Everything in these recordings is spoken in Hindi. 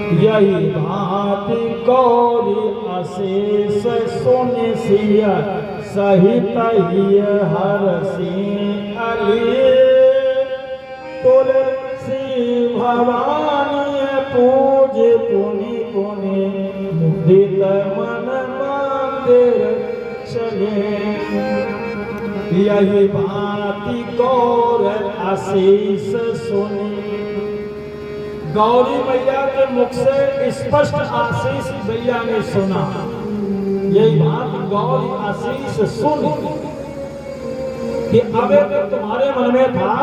यही भांति गौरी अशेष सोने सिया सहित ही हरसी अली तुलसी भवानी पूज पुनि पुनि मुदित मन मंदिर चले। यही भांति गौर आशीष सुनी। गौरी मैया के मुख से स्पष्ट आशीष मैया ने सुना। यही भांति गौरी आशीष सुन कि अबे तक तुम्हारे मन में था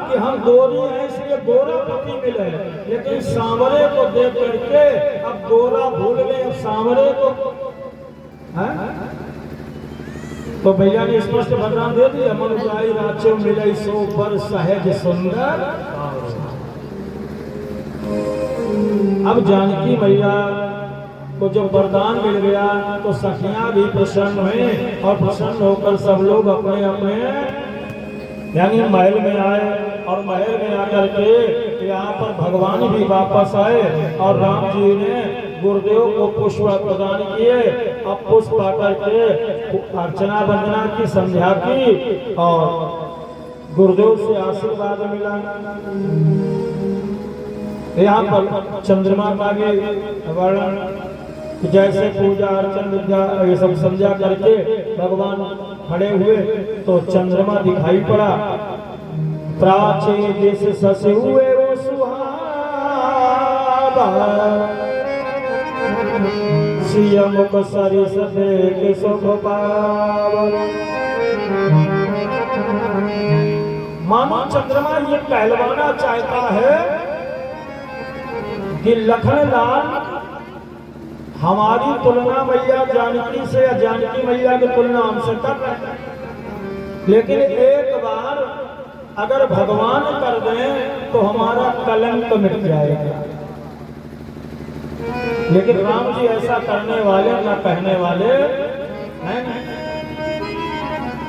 कि हम गोरी हैं इसलिए गोरा पति मिले, लेकिन सांवरे को देख करके अब गोरा भूल गए, अब सांवरे को है? तो भैया ने स्पष्ट वरदान दे दिया, मन जाई राचो मिले सो पर सहज सुंदर। अब जानकी मैया को जब वरदान मिल गया तो सखियां भी प्रसन्न हुई और प्रसन्न होकर सब लोग अपने अपने यानी महल में आए और महल में आकर के यहाँ पर भगवान भी वापस आए और राम जी ने गुरुदेव को पुष्प प्रदान किए। अब पुष्प आकर के अर्चना वंदना की संध्या की और गुरुदेव से आशीर्वाद मिला। यहाँ पर चंद्रमा का भी वर्णन, जैसे पूजा अर्चन विद्या ये सब संध्या करके भगवान खड़े हुए तो चंद्रमा दिखाई पड़ा। प्राचे देश ससे हुए वो सुहावा सिया मुख सरी सदे के सुख पावन। मानो चंद्रमा ये कहलवाना चाहता है कि लखनलाल हमारी तुलना मैया जानकी से या जानकी मैया की तुलना हमसे कर रहे हैं, लेकिन एक बार अगर भगवान कर दें तो हमारा कलंक मिट जाएगा। लेकिन राम जी ऐसा करने वाले ना कहने वाले हैं।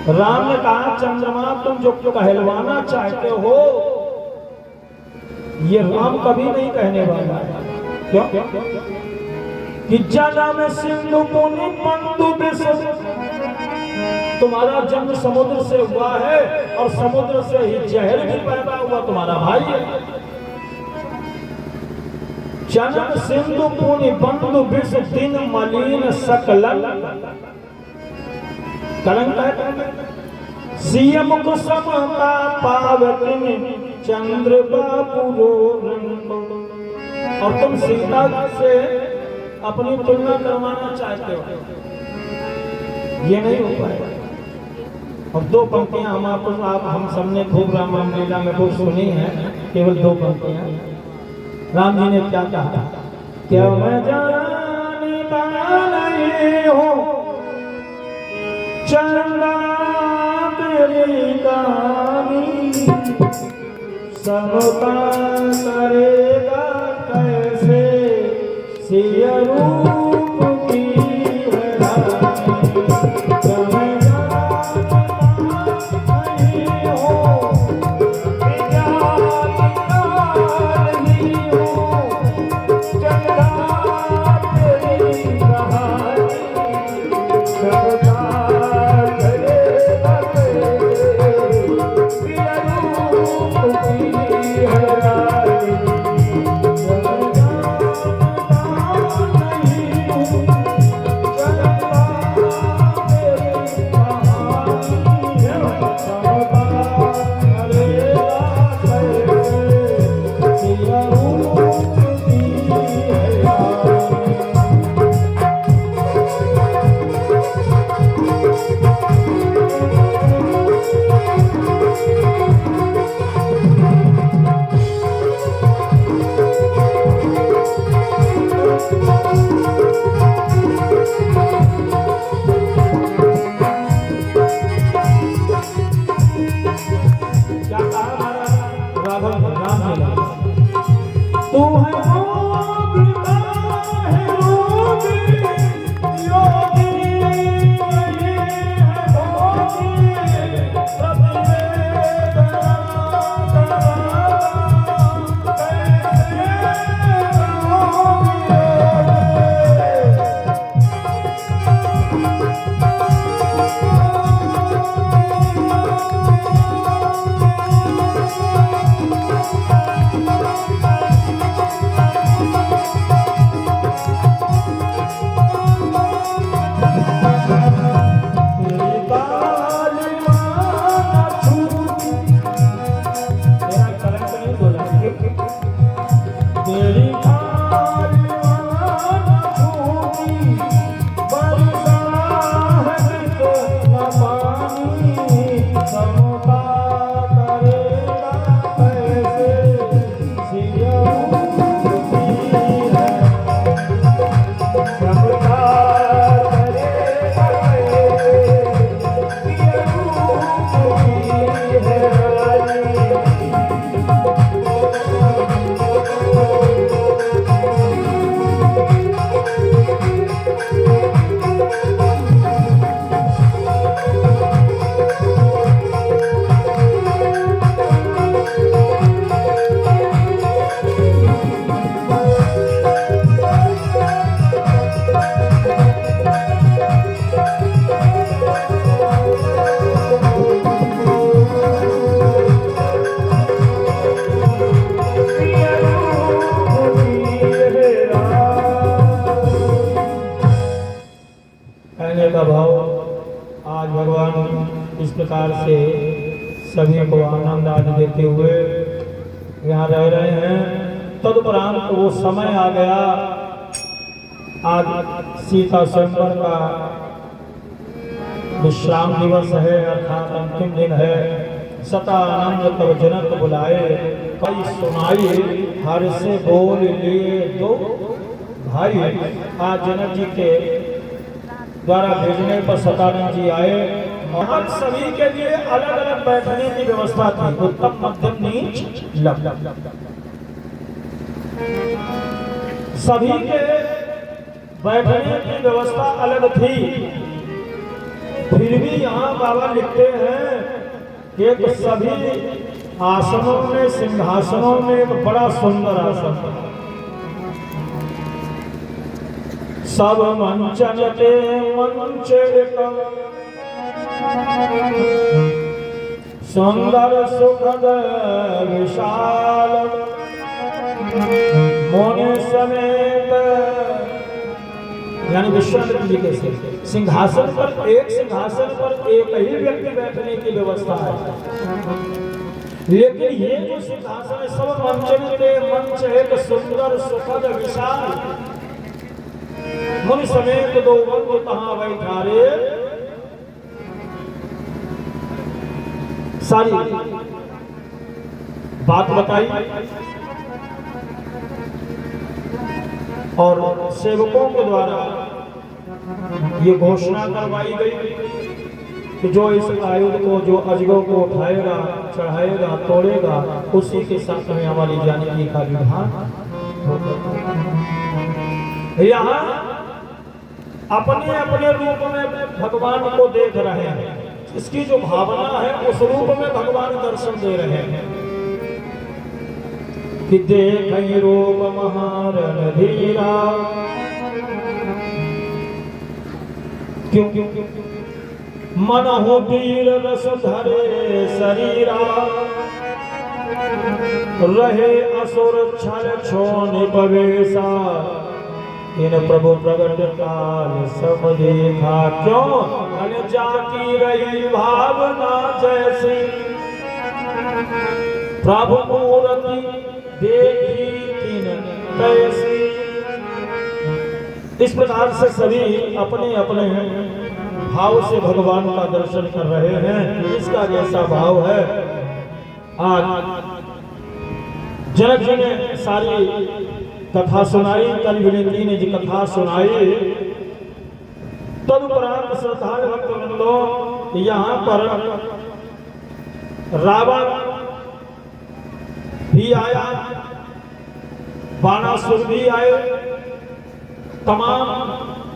राम ने कहा चंद्रमा तुम जो कहलवाना चाहते हो ये राम कभी नहीं कहने वाला है। क्यों? कि जन्म सिंधु पुनि पंदु विश्व, तुम्हारा जन्म समुद्र से हुआ है और समुद्र से ही जहर भी पैदा हुआ, तुम्हारा भाई है। जन्म सिंधु पुनि पंदु विश्व दिन मलिन सकलन कलंक है। सीएम को समता पावतिन चंद्र बाबू रंग। और तुम सीता से अपनी तुलना करवाना चाहते हो, ये नहीं हो पाएगा। अब दो पंक्तियां हम आपको हम सबने खूब राम लीला में खूब सुनी है, केवल दो पंक्तियां। राम जी ने क्या कहा? क्या मैं जानता नहीं हूँ चंदा तेरी कहानी, सबका करेगा कैसे सिया रूप की है रानी। मैं जानता नहीं हूँ नहीं हूँ चंदा तेरी कहानी, सबका Thank you. प्रकार से सभी को आनंद आदि देते हुए यहाँ रह रहे हैं। तदुपरांत वो समय आ गया, आज सीता स्वयंवर का विश्राम दिवस है, अर्थात अंतिम दिन है। सता आनंद तब जनक बुलाए, कई सुनाई हर से बोल लिए दो भाई। आज जनक जी के द्वारा भेजने पर सतानंद जी आए और सभी के लिए अलग अलग बैठने की व्यवस्था थी, उत्तम मध्यम नीच लब। सभी के बैठने की व्यवस्था अलग थी, फिर भी यहाँ बाबा लिखते हैं कि सभी आसनों में, सिंहासनों में एक बड़ा सुंदर आसन था। सब मंचन के मंच एक सुंदर सुखद विशाल, मोने समेत यानी विश्वामित्र जी के सिंहासन पर एक ही व्यक्ति बैठने की व्यवस्था है। लेकिन ये जो सिंहासन है सब मंचन के मंच एक सुंदर सुखद विशाल, मुनि समेत दो बंधु तहां बैठा रे। सारी बात बताई और सेवकों के द्वारा ये घोषणा करवाई गई कि जो इस आयुध को, जो अजगर को उठाएगा, चढ़ाएगा, तोड़ेगा, उसी के साथ में हमारी जाने का विधान होगा। यहाँ अपने अपने रूप में भगवान को देख रहे हैं, इसकी जो भावना है उस रूप में भगवान दर्शन दे रहे हैं कि देखई रूप महारण धीरा। क्यों मन हो वीर रस धरे शरीरा, रहे असुर छल छोन पवेशा, इन प्रभु प्रगट काल सब देखा। क्यों मन जाकी रही भावना जैसी, प्रभु मूर्ति देखी तीन कैसी। इस प्रकार से सभी अपने अपने भाव से भगवान का दर्शन कर रहे हैं। इसका जैसा भाव है, आज जनक जी ने सारी कथा सुनाई, कल विनती ने जी कथा सुनाई। तदुपरांत श्रद्धालु भक्तवृंदों, यहाँ पर रावण भी आया, बाणासुर भी आए, तमाम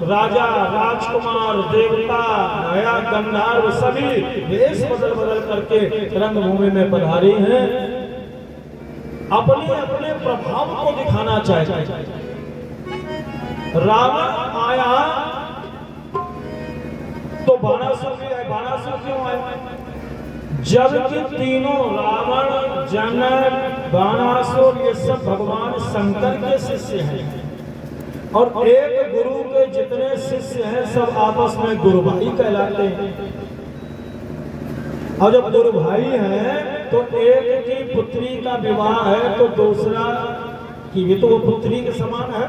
राजा, राजकुमार, देवता, नया गंधर्व सभी वेश बदल बदल करके रंगभूमि में पधारे हैं, अपने अपने प्रभाव को दिखाना चाहते। रावण आया तो बाणासुर भी आए। बाणासुर क्यों आए? जबकि तीनों रावण, जनक, बाणासुर ये सब भगवान शंकर के शिष्य हैं और एक गुरु के जितने शिष्य हैं सब आपस में गुरु भाई कहलाते हैं। और जब गुरु भाई हैं तो एक की पुत्री का विवाह है तो दूसरा की भी तो वो पुत्री के समान है।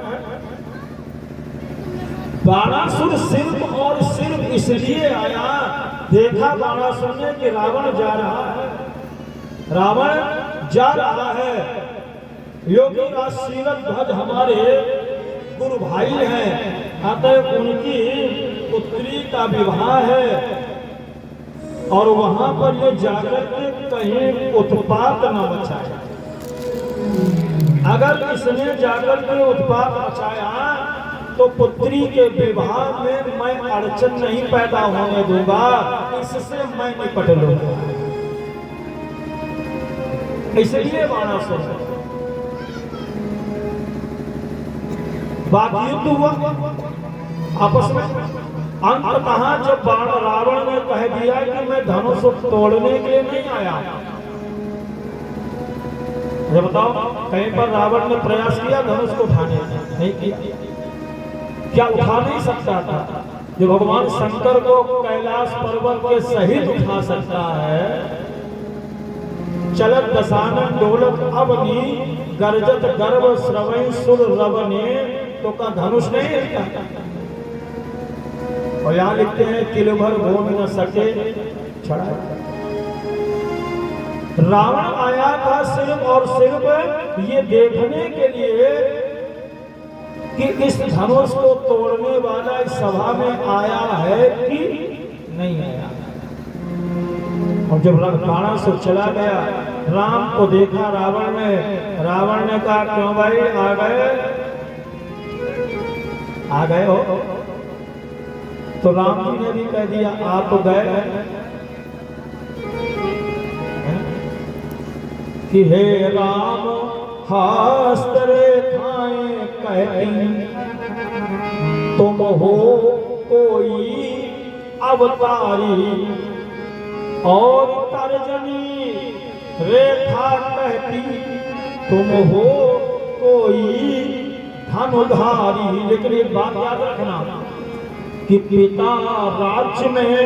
बाणासुर सिर्फ और सिर्फ इसलिए आया, देखा बाणासुर ने कि रावण जा रहा है, रावण जा रहा है, योगी राजशीलक ध्वज हमारे गुरु भाई हैं, अतः उनकी पुत्री का विवाह है और वहां पर ये जाकर के कहीं उत्पात न मचाए। अगर इसने जाकर के उत्पात मचाया तो पुत्री के विवाह में मैं अड़चन नहीं पैदा होने दूंगा, इससे मैं निपट लूंगा। इसलिए बाणासुर बात युद्ध हुआ आपस में। अंततः जब रावण ने कह दिया कि मैं धनुष तोड़ने के लिए नहीं आया, जब बताओ कहीं पर रावण ने प्रयास किया धनुष को उठाने, नहीं किया। क्या उठा नहीं सकता था? जो भगवान शंकर को कैलाश पर्वत के सहित उठा सकता है, चलत दशानन डोलत अवनी गर्जत गर्भ श्रवण सुर रवने, तो का धनुष नहीं हिलता। और यहां लिखते हैं तिल भर भूमि न सके छड़ा। रावण आया था सिर्फ और सिर्फ ये देखने के लिए कि इस धनुष को तोड़ने वाला इस सभा में आया है कि नहीं आया। और जब रावण से चला गया, राम को देखा रावण ने। रावण ने कहा क्यों भाई आ गए हो? तो राम जी ने भी कह दिया आ तो गए कि हे राम हस्त रेखाएं कहती तुम हो कोई अवतारी, और तर्जनी रेखा कहती तुम हो कोई धनुधारी। लेकिन एक बात याद रखना कि पिता राज्य में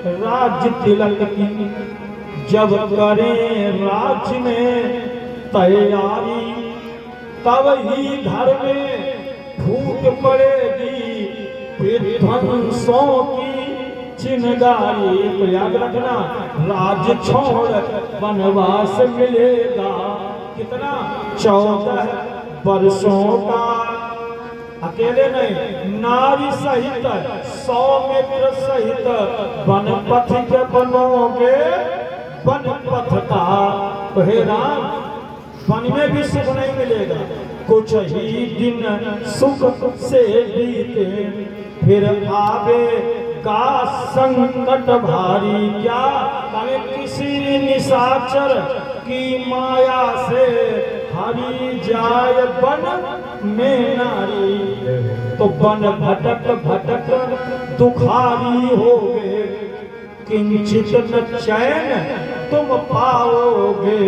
राज्य तिलक की, जब करें राज्य में तैयारी, तब ही घर में फूट पड़ेगी विध्वंसों की चिंगारी। तो याद रखना, राज्य छोड़ वनवास मिलेगा कितना? 14 वर्षों का। अकेले नहीं, नारी सहित 100 मित्र सहित वन पथ के बनोगे वन पथ का। तो हे राम, वन में भी सुख नहीं मिलेगा, कुछ ही दिन सुख से बीते, फिर आवे का संकट भारी। क्या कहे किसी निशाचर की माया से हरी जाए वन में नारी, तो वन भटक भटक दुखारी होगे, किंचित न चैन तुम पाओगे।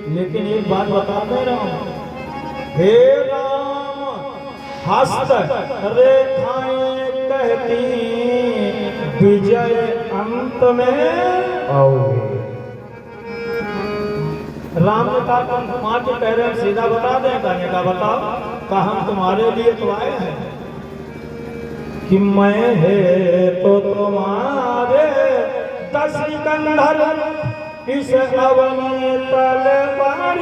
लेकिन एक बात बता दे रहा हूं, हे राम हस्त रेखाएं कहती विजय अंत में आओगे। राम ने कहा तुम मां के पैरों में सीधा बता दें। कहने का बताओ, कहा हम तुम्हारे लिए तो आए हैं कि मैं है तो तुम्हारे 10 कंधर इस अवन तल पर